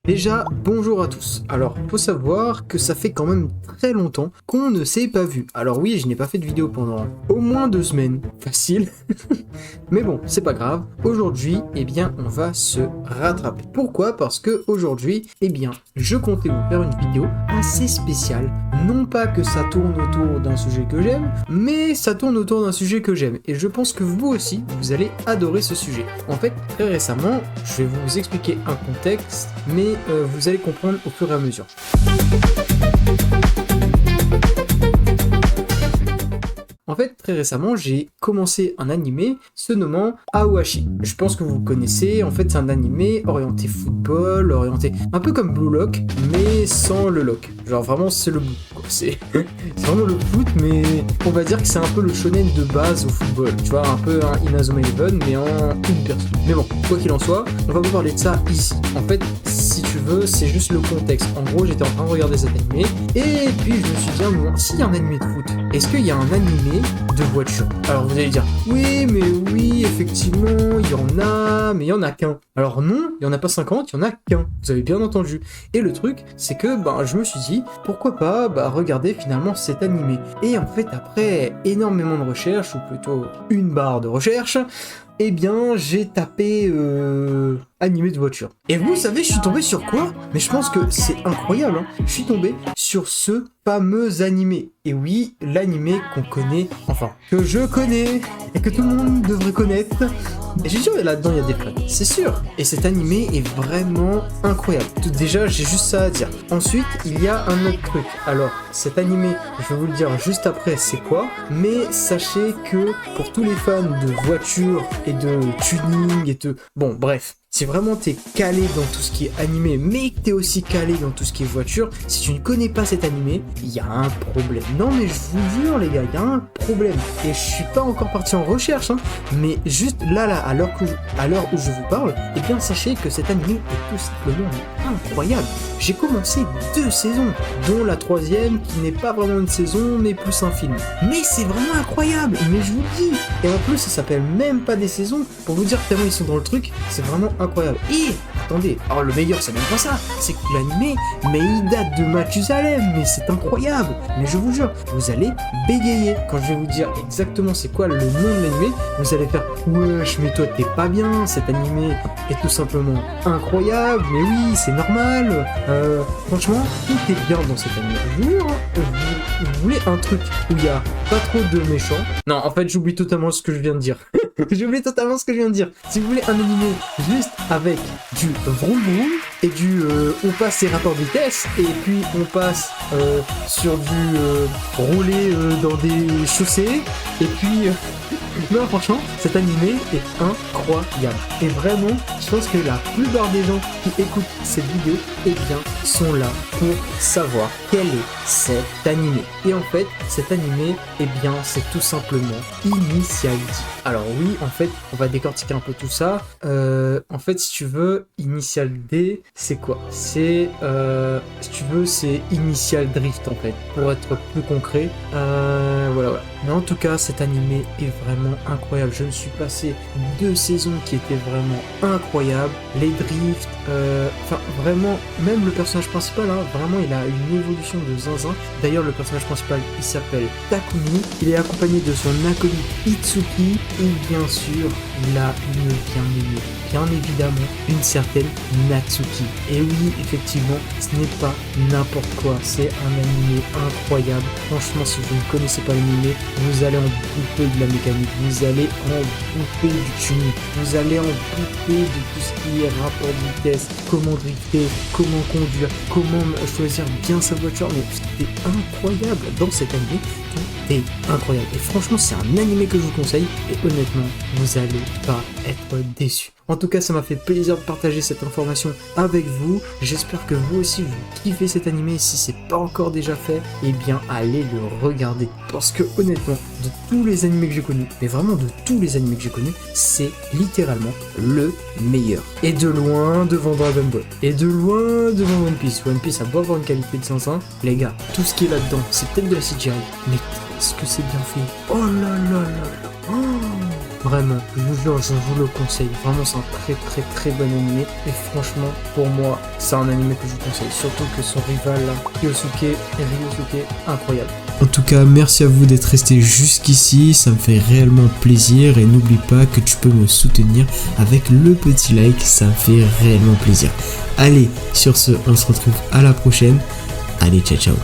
Déjà, bonjour à tous. Alors, faut savoir que ça fait quand même très longtemps qu'on ne s'est pas vu. Alors oui, je n'ai pas fait de vidéo pendant au moins 2 semaines. Facile. Mais bon, c'est pas grave. Aujourd'hui, eh bien, on va se rattraper. Pourquoi? Parce que aujourd'hui, eh bien, je comptais vous faire une vidéo assez spéciale. Non pas que ça tourne autour d'un sujet que j'aime, mais ça tourne autour d'un sujet que j'aime. Et je pense que vous aussi, vous allez adorer ce sujet. En fait, très récemment, je vais vous expliquer un contexte, mais vous allez comprendre au fur et à mesure. En fait, très récemment, j'ai commencé un animé se nommant Aoashi. Je pense que vous connaissez, en fait, c'est un animé orienté football, orienté un peu comme Blue Lock, mais sans le lock. Genre vraiment, c'est le blue, quoi. C'est vraiment le foot, mais on va dire que c'est un peu le shonen de base au football. Tu vois, un peu un Inazuma Eleven, mais en une personne. Mais bon, quoi qu'il en soit, on va vous parler de ça ici. En fait, si tu veux, c'est juste le contexte. En gros, j'étais en train de regarder cet animé, et puis je me suis dit, bon, s'il y a un animé de foot, est-ce qu'il y a un animé de voiture? Alors vous allez dire, oui, mais oui, effectivement, il y en a, mais il y en a qu'un. Alors non, il y en a pas 50, il y en a qu'un. Vous avez bien entendu. Et le truc, c'est que je me suis dit, pourquoi pas regarder finalement cet animé. Et en fait, après énormément de recherches, ou plutôt une barre de recherche, eh bien, j'ai tapé animé de voiture. Et vous savez, je suis tombé sur quoi? Mais je pense que c'est incroyable, hein. Je suis tombé sur ce fameux animé. Et oui, l'animé qu'on connaît, enfin, que je connais, et que tout le monde devrait connaître. Et j'ai sûr que là-dedans, il y a des fans, c'est sûr. Et cet animé est vraiment incroyable. Tout déjà, j'ai juste ça à dire. Ensuite, il y a un autre truc. Alors, cet animé, je vais vous le dire juste après, c'est quoi. Mais sachez que pour tous les fans de voitures et de tuning et de... Bon, bref. Si vraiment t'es calé dans tout ce qui est animé, mais que t'es aussi calé dans tout ce qui est voiture, si tu ne connais pas cet animé, il y a un problème. Non mais je vous jure les gars, il y a un problème. Et je suis pas encore parti en recherche, hein, mais juste là, à l'heure où je vous parle, eh bien sachez que cet animé est tout simplement incroyable. J'ai commencé 2 saisons, dont la 3e qui n'est pas vraiment une saison, mais plus un film. Mais c'est vraiment incroyable, mais je vous le dis. Et en plus, ça s'appelle même pas des saisons, pour vous dire tellement ils sont dans le truc, c'est vraiment incroyable. Et attendez, alors le meilleur c'est même pas ça, c'est que l'animé, mais il date de Mathusalem, mais c'est incroyable. Mais je vous jure, vous allez bégayer quand je vais vous dire exactement c'est quoi le nom de l'animé. Vous allez faire wesh, mais toi t'es pas bien, cet animé est tout simplement incroyable. Mais oui, c'est normal. Franchement, tout est bien dans cet animé. Je vous jure, vous voulez un truc où il y a pas trop de méchants? Non, en fait, j'oublie totalement ce que je viens de dire. J'oublie totalement ce que je viens de dire. Si vous voulez un animé juste avec du vroom vroom et du on passe ses rapports de vitesse et puis on passe sur du rouler dans des chaussées et puis non, franchement, cet animé est incroyable. Et vraiment, je pense que la plupart des gens qui écoutent cette vidéo, eh bien, sont là pour savoir quel est cet animé. Et en fait, cet animé, eh bien, c'est tout simplement Initial D. Alors oui, en fait, on va décortiquer un peu tout ça. En fait, si tu veux, Initial D, c'est quoi? C'est, si tu veux, c'est Initial Drift, en fait, pour être plus concret. Voilà. Mais en tout cas, cet animé est vraiment incroyable. Je me suis passé 2 saisons qui étaient vraiment incroyables. Les drifts, enfin vraiment, même le personnage principal, hein, vraiment il a une évolution de zinzin. D'ailleurs le personnage principal il s'appelle Takumi, il est accompagné de son acolyte Itsuki et bien sûr il a bien évidemment une certaine Natsuki. Et oui, effectivement, ce n'est pas n'importe quoi, c'est un animé incroyable. Franchement, si vous ne connaissez pas l'animé, vous allez en bouffer de la mécanique, vous allez en bouffer du tuning, vous allez en bouffer de tout ce qui est rapport de vitesse, comment drifter, comment conduire, comment choisir bien sa voiture. Mais c'est incroyable dans cet animé, tout est incroyable. Et franchement, c'est un animé que je vous conseille et honnêtement, vous allez pas être déçus. En tout cas, ça m'a fait plaisir de partager cette information avec vous. J'espère que vous aussi vous kiffez cet animé. Si c'est pas encore déjà fait, eh bien allez le regarder. Parce que honnêtement, de tous les animés que j'ai connus, mais vraiment de tous les animés que j'ai connus, c'est littéralement le meilleur. Et de loin devant Dragon Ball. Et de loin devant One Piece. One Piece a beau avoir une qualité de 500. Les gars, tout ce qui est là-dedans, c'est peut-être de la CGI. Mais est-ce que c'est bien fait? Oh là là là là. Oh. Vraiment, je vous jure, je vous le conseille. Vraiment, c'est un très bon animé. Et franchement, pour moi, c'est un animé que je vous conseille. Surtout que son rival, là, Ryosuke, incroyable. En tout cas, merci à vous d'être resté jusqu'ici, ça me fait réellement plaisir et n'oublie pas que tu peux me soutenir avec le petit like, ça me fait réellement plaisir. Allez, sur ce, on se retrouve à la prochaine. Allez, ciao ciao.